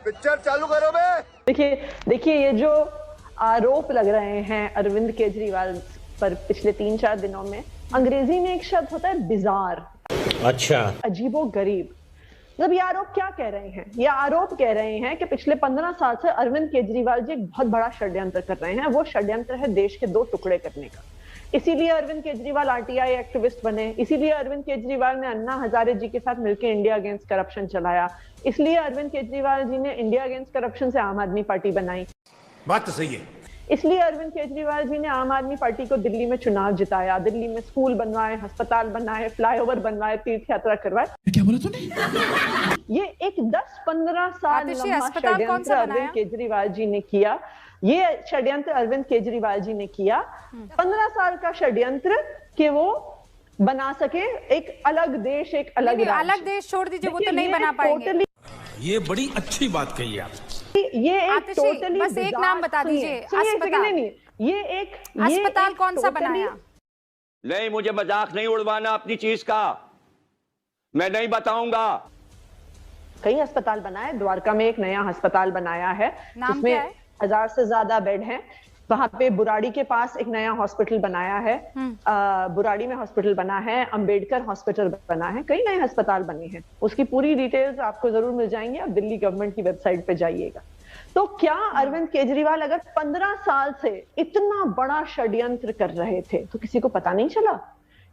Picture चालू करो बे। देखिए ये जो आरोप लग रहे हैं अरविंद केजरीवाल पर पिछले 3-4 दिनों में, अंग्रेजी में एक शब्द होता है बिजार। अच्छा, अजीबो गरीब। मतलब ये आरोप क्या कह रहे हैं? ये आरोप कह रहे हैं कि पिछले 15 साल से अरविंद केजरीवाल जी एक बहुत बड़ा षड्यंत्र कर रहे हैं। वो षड्यंत्र है देश के 2 टुकड़े करने का। इसीलिए अरविंद केजरीवाल आरटीआई एक्टिविस्ट बने, इसीलिए अरविंद केजरीवाल ने अन्ना हजारे जी के साथ मिलकर इंडिया अगेंस्ट करप्शन चलाया, इसलिए अरविंद केजरीवाल जी ने इंडिया अगेंस्ट करप्शन से आम आदमी पार्टी बनाई। बात तो सही है। इसलिए अरविंद केजरीवाल जी ने आम आदमी पार्टी को दिल्ली में चुनाव जिताया, दिल्ली में स्कूल बनवाए, अस्पताल बनाए, फ्लाईओवर बनवाए, तीर्थ यात्रा करवाए। क्या बोला तूने? ये एक 10-15 साल लंबा षड्यंत्र अरविंद केजरीवाल जी ने किया। ये षड्यंत्र अरविंद केजरीवाल जी ने किया 15 साल का षड्यंत्र कि वो बना सके एक अलग देश, एक अलग राज्य। अलग देश छोड़ दीजिए, वो तो नहीं बना पाएंगे। ये बड़ी अच्छी बात कही आप। ये एक टोटली, बस एक नाम बता दीजिए अस्पताल। ये एक अस्पताल कौन सा बनाया? नहीं, मुझे मजाक नहीं उड़वाना अपनी चीज का, मैं नहीं बताऊंगा। कई अस्पताल बनाए, द्वारका में एक नया अस्पताल बनाया है जिसमें 1000 से ज्यादा बेड हैं। वहां पे बुराड़ी के पास एक नया हॉस्पिटल बनाया है, बुराड़ी में हॉस्पिटल बना है, अंबेडकर हॉस्पिटल बना है, कई नए अस्पताल बने हैं। उसकी पूरी डिटेल्स आपको जरूर मिल जाएंगी, आप दिल्ली गवर्नमेंट की वेबसाइट पे जाइएगा। तो क्या अरविंद केजरीवाल अगर 15 साल से इतना बड़ा षड्यंत्र कर रहे थे तो किसी को पता नहीं चला?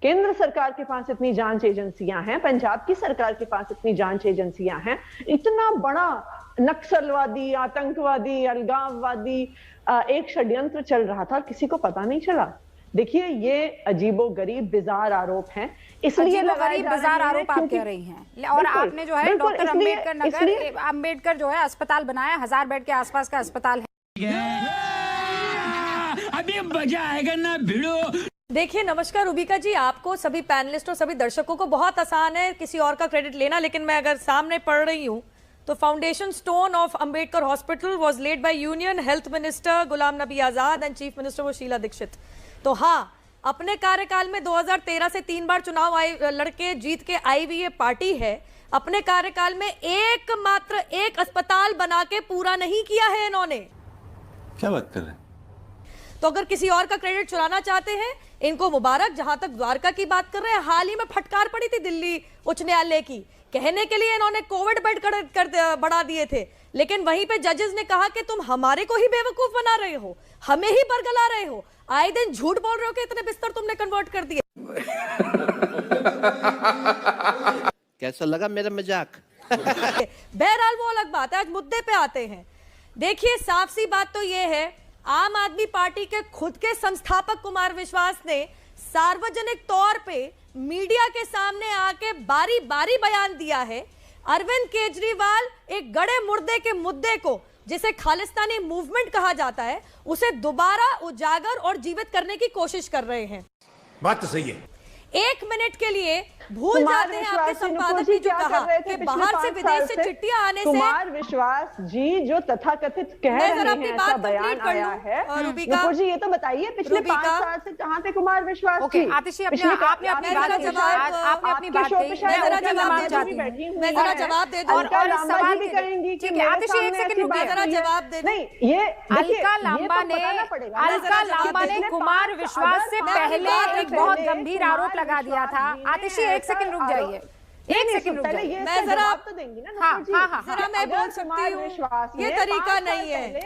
केंद्र सरकार के पास इतनी जांच एजेंसियां हैं, पंजाब की सरकार के पास इतनी जांच एजेंसियां हैं, इतना बड़ा नक्सलवादी, आतंकवादी, अलगाववादी एक षड्यंत्र चल रहा था और किसी को पता नहीं चला। देखिए ये अजीबो गरीब बिजार आरोप हैं, इसलिए बिजार आरोप आप कह रही हैं। और आपने जो है डॉक्टर अंबेडकर जो है अस्पताल बनाया, 1000 बेड के आसपास का अस्पताल है। अभी मजा आएगा ना भिड़ो। देखिए, नमस्कार रूबिका जी, आपको, सभी पैनलिस्ट और सभी दर्शकों को बहुत आसान है किसी और का क्रेडिट लेना, लेकिन मैं अगर सामने पढ़ रही हूँ तो foundation stone of Ambedkar hospital was laid by union health minister Ghulam Nabi Azad and chief minister वो शीला दीक्षित। तो हाँ, अपने कार्यकाल में 2013 से 3 बार चुनाव लड़के जीत के आई हुई ये पार्टी है। अपने कार्यकाल में एकमात्र एक अस्पताल बना के पूरा नहीं किया है इन्होंने। क्या बात कर रहे हैं? तो अगर किसी और का क्रेडिट चुराना चाहते हैं, इनको मुबारक। जहां तक द्वारका की बात कर रहे हैं, हाल ही में फटकार पड़ी थी दिल्ली उच्च न्यायालय की, कहने के लिए इन्होंने कोविड बेड बढ़ा दिए थे, लेकिन वहीं पे जजेस ने कहा कि तुम हमारे को ही बेवकूफ बना रहे हो, हमें ही बरगला रहे हो, आए दिन झूठ बोल रहे हो कि इतने बिस्तर तुमने कन्वर्ट कर दिए। कैसा लगा मेरा मजाक? बहरहाल वो अलग बात है, आज मुद्दे पे आते हैं। देखिए, साफ सी बात तो ये है, आम आदमी पार्टी के खुद के संस्थापक कुमार विश्वास ने सार्वजनिक तौर पे मीडिया के सामने आके बारी बारी बयान दिया है। अरविंद केजरीवाल एक गड़े मुर्दे के मुद्दे को, जिसे खालिस्तानी मूवमेंट कहा जाता है, उसे दोबारा उजागर और जीवित करने की कोशिश कर रहे हैं। बात तो सही है। 1 मिनट के लिए भूल जाते हैं आपके संपादक ने जो कहा कि बाहर से विदेश से चिट्ठियां आने से कुमार विश्वास जी जो तथाकथित कह रहे हैं, ऐसा बयान आया है। नुपुर जी ये तो बताइए पिछले 5 साल से कहां थे कुमार विश्वास जी? आतिशी आपने अपनी बात कही, मैं जरा जवाब दे दूं और सवाल भी करेंगी कि आतिशी एक सेकंड रुकिए, जरा जवाब दे। नहीं, ये अलका लांबा ने कुमार विश्वास से पहले एक बहुत गंभीर आरोप लगा दिया था। आतिशी एक सेकंड रुक जाइए, एक सेकंड रुक जाइए, मैं जरा तो देंगी ना। हाँ, जरा मैं बोल सकती हूँ, ये तरीका नहीं है।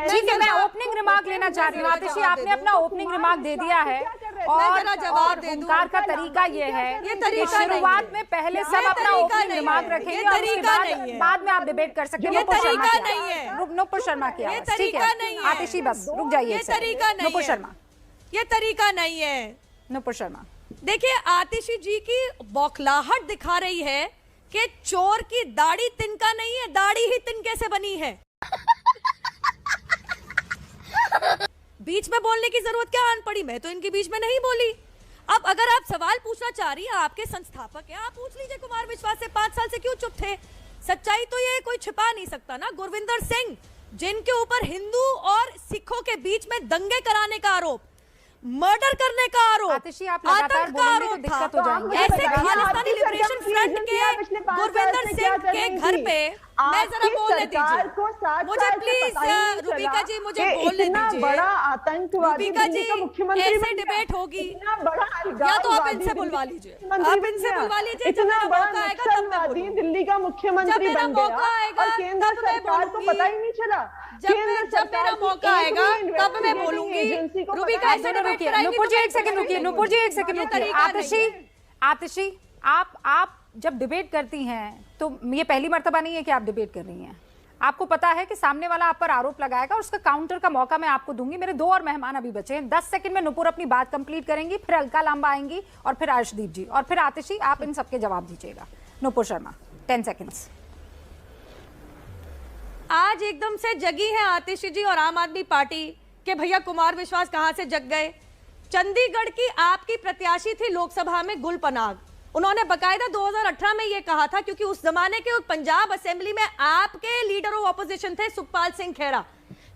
ठीक है, मैं ओपनिंग रिमार्क लेना चाह रही हूँ। आतिशी आपने अपना ओपनिंग रिमार्क दे दिया है और जवाब दे दूं। का तरीका ये है, ये तरीका शुरुआत में पहले सब अपना ओपनिंग रिमार्क रखेंगे और उसके बाद में आप डिबेट कर सकते हैं। ये तरीका नहीं है। नुपुर शर्मा की आवाज़, ठीक है आतिशी, बस रुक जाइए। ये तरीका नहीं है नुपुर शर्मा, ये तरीका नहीं है। नुपुर शर्मा, देखिए, आतिशी जी की बौखलाहट दिखा रही है कि चोर की दाढ़ी तिनका नहीं है, दाढ़ी ही तिनके से बनी है। बीच में बोलने की जरूरत क्या आन पड़ी? मैं तो इनके बीच में नहीं बोली। अब अगर आप सवाल पूछना चाह रही है, आपके संस्थापक है, आप पूछ लीजिए कुमार विश्वास से 5 साल से क्यों चुप थे। सच्चाई तो ये कोई छिपा नहीं सकता ना। गुरविंदर सिंह, जिनके ऊपर हिंदू और सिखों के बीच में दंगे कराने का आरोप, मर्डर करने का आरोप, आतंक का आरोप था, ऐसे खालिस्तानी लिबरेशन फ्रंट के गुरविंदर सिंह के घर पे मैं जरा बोलने दीजिए मुझे प्लीज। रूबिका जी मुझे बोलने दीजिए। बड़ा आतंकवादी मुख्यमंत्री ऐसे डिबेट होगी या तो आप इनसे बुलवा लीजिए, आप इनसे बुलवा लीजिए। जब मेरा मौका आएगा तब मैं बोलूंगी। दिल्ली का मुख्यमंत्री बन गया और केंद्र सरकार को पता ही नहीं चला। जब मेरा मौका आएगा तब मैं बोलूंगी। रूबिका ऐसे डिबेट कराएंगे। नुपुर जी एक सेकंड रुकिए, नुपुर जी एक सेकंड रुकिए। आतिशी आप जब डिबेट करती हैं तो ये पहली मर्तबा नहीं है कि आप डिबेट कर रही हैं। आपको पता है कि सामने वाला आप पर आरोप लगाएगा और उसका काउंटर का मौका मैं आपको दूंगी। मेरे 2 और मेहमान अभी बचे हैं। 10 सेकंड में नुपुर अपनी बात कंप्लीट करेंगी, फिर अलका लांबा आएंगी और फिर अर्शदीप जी और फिर आतिशी। आप इन सबके जवाब दीजिएगा। नुपुर शर्मा 10 सेकंड्स। आज एकदम से जगी है आतिशी जी और आम आदमी पार्टी के भैया कुमार विश्वास कहां से जग गए। चंडीगढ़ की आपकी प्रत्याशी थी लोकसभा में गुल पनाग। उन्होंने बकायदा 2018 में यह कहा था, क्योंकि उस जमाने के पंजाब असेंबली में आपके लीडर ऑफ ऑपोजिशन थे सुखपाल सिंह खेरा,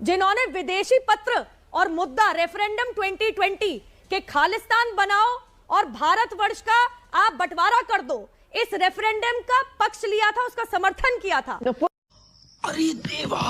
जिन्होंने विदेशी पत्र और मुद्दा रेफरेंडम 2020 के खालिस्तान बनाओ और भारतवर्ष का आप बंटवारा कर दो, इस रेफरेंडम का पक्ष लिया था, उसका समर्थन किया था। अरे देवा,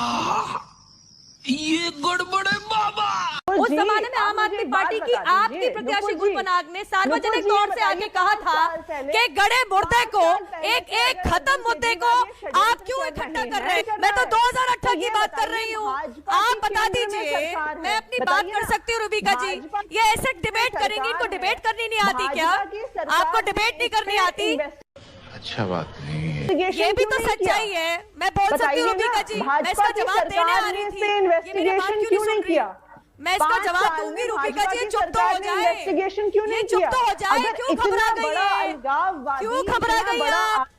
ये गड़बड़ है बाबा। उस जमाने में आम आदमी पार्टी की आपकी प्रत्याशी गुल पनाग ने सार्वजनिक तौर से आगे कहा था कि गड़े मुर्दे को एक खत्म मुद्दे को आप क्यों इकट्ठा कर रहे हैं। मैं तो 2018 की बात कर रही हूँ। आप बता दीजिए, मैं अपनी बात कर सकती हूँ। रूबिका जी ये ऐसे डिबेट करेंगी, इनको डिबेट करनी नहीं आती क्या? आपको डिबेट नहीं करनी आती? अच्छा बात नहीं है। ये भी तो सच्चाई है। मैं बोल सकती हूँ रूबिका जी, मैं इसका जवाब देने आ रही थी। ये मेरी बात क्यों नहीं सुन रही? मैं इसका जवाब दूंगी रूबिका जी। चुप तो हो जाए, ये चुप तो हो जाए। क्यों घबरा गई है? क्यों घबरा गई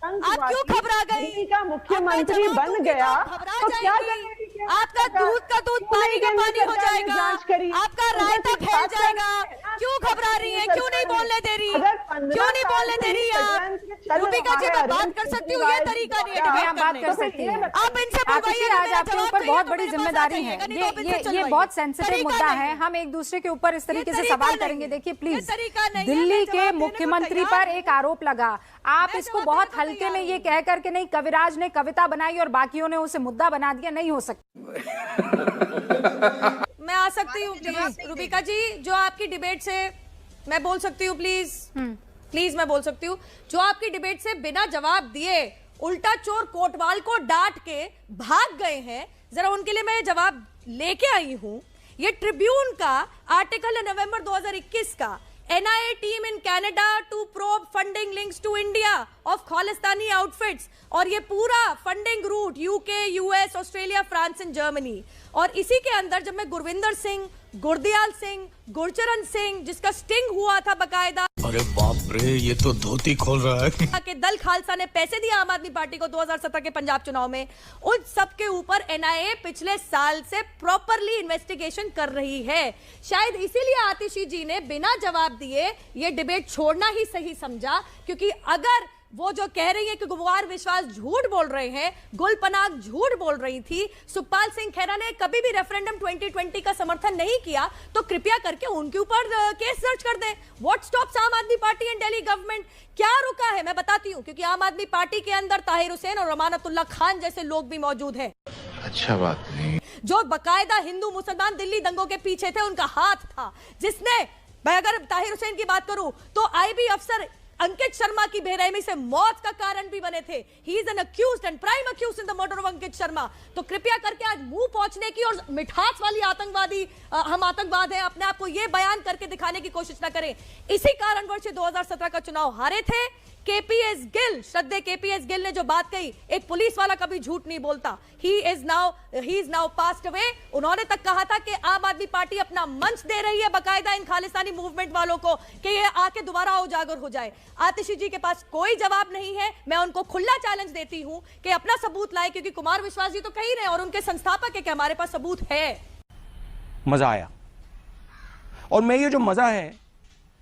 आप क्यों घबरा गई? मुख्यमंत्री बन गया तो क्या करेंगे? आपका दूध का दूध पानी का पानी हो जाएगा, आपका रायता फैल जाएगा। क्यों घबरा रही है? क्यों नहीं बोलने दे रही? क्यों नहीं बोलने दे रही आप? रूबिका जी मैं बात कर सकती हूँ, ये तरीका नहीं है। आप बात कर सकती हैं। आप इनसे आतिशी आज आपके ऊपर बहुत बड़ी जिम्मेदारी है। ये बहुत सेंसिटिव मुद्दा है। हम एक दूसरे के ऊपर इस तरीके से सवाल करेंगे। देखिए प्लीज, दिल्ली के मुख्यमंत्री पर एक आरोप लगा, आप इसको बहुत हल्के में ये कह करके नहीं कविराज ने कविता बनाई और बाकियों ने उसे मुद्दा बना दिया, नहीं हो सकता। मैं आ सकती हूँ प्लीज रूबिका जी? जो आपकी डिबेट से मैं बोल सकती हूँ प्लीज? प्लीज मैं बोल सकती हूँ? जो आपकी डिबेट से बिना जवाब दिए उल्टा चोर कोटवाल को डांट के भाग गए हैं, जरा उनके लिए मैं जवाब लेके आई हूँ। ये ट्रिब्यून का आर्टिकल है नवंबर 2021 का, NIA team in Canada to probe funding links to India of Khalistani outfits, और ये पूरा funding route UK, US, Australia, France and Germany. और इसी के अंदर जब मैं गुरविंदर सिंह, गुरदयाल सिंह, गुरचरण सिंह, जिसका स्टिंग हुआ था बकायदा, अरे बाप रे, ये तो धोती खोल रहा है कि दल खालसा ने पैसे दिए आम आदमी पार्टी को 2017 के पंजाब चुनाव में, उन सब के ऊपर NIA पिछले साल से प्रॉपरली इन्वेस्टिगेशन कर रही है। शायद इसीलिए आतिशी जी ने बिना जवाब दिए ये डिबेट छोड़ना ही सही समझा, क्योंकि अगर वो जो कह रही है कि कुमार विश्वास झूठ बोल रहे हैं, गुल पनाग झूठ बोल रही थी, सुखपाल सिंह खेरा ने कभी भी रेफरेंडम 2020 का समर्थन नहीं किया, तो कृपया करके उनके ऊपर केस दर्ज कर दें। व्हाट स्टॉप्स आम आदमी पार्टी एंड दिल्ली गवर्नमेंट? क्या रुका है? मैं बताती हूँ, क्योंकि आम आदमी पार्टी के अंदर ताहिर हुसैन और रमानतुल्लाह खान जैसे लोग भी मौजूद हैं। अच्छा बात नहीं। जो बकायदा हिंदू मुसलमान दिल्ली दंगों के पीछे थे, उनका हाथ था, जिसने, मैं अगर ताहिर हुसैन की बात करूं तो IB अफसर अंकित शर्मा की बेरहमी से मौत का कारण भी बने थे। He is an accused and prime accused in the murder of Ankit Sharma. तो कृपया करके आज मुंह पहुंचने की और मिठास वाली आतंकवादी हम आतंकवाद है अपने आप को ये बयान करके दिखाने की कोशिश ना करें। इसी कारणवश 2017 का चुनाव हारे थे। KPS गिल, श्रद्धेय KPS गिल ने जो बात कही, एक पुलिस वाला कभी झूठ नहीं बोलता। He is now passed away. उन्होंने तक कहा था कि आम आदमी पार्टी अपना मंच दे रही है बकायदा इन खालिस्तानी मूवमेंट वालों को कि ये आके दोबारा उजागर हो जाए। आतिशी जी के पास कोई जवाब नहीं है। मैं उनको खुला चैलेंज देती हूं कि अपना सबूत लाए, क्योंकि कुमार विश्वास जी तो कह ही रहे हैं और उनके संस्थापक है कि हमारे पास सबूत है। मजा आया, और मैं ये जो मजा है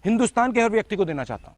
हिंदुस्तान के हर व्यक्ति को देना चाहता हूं।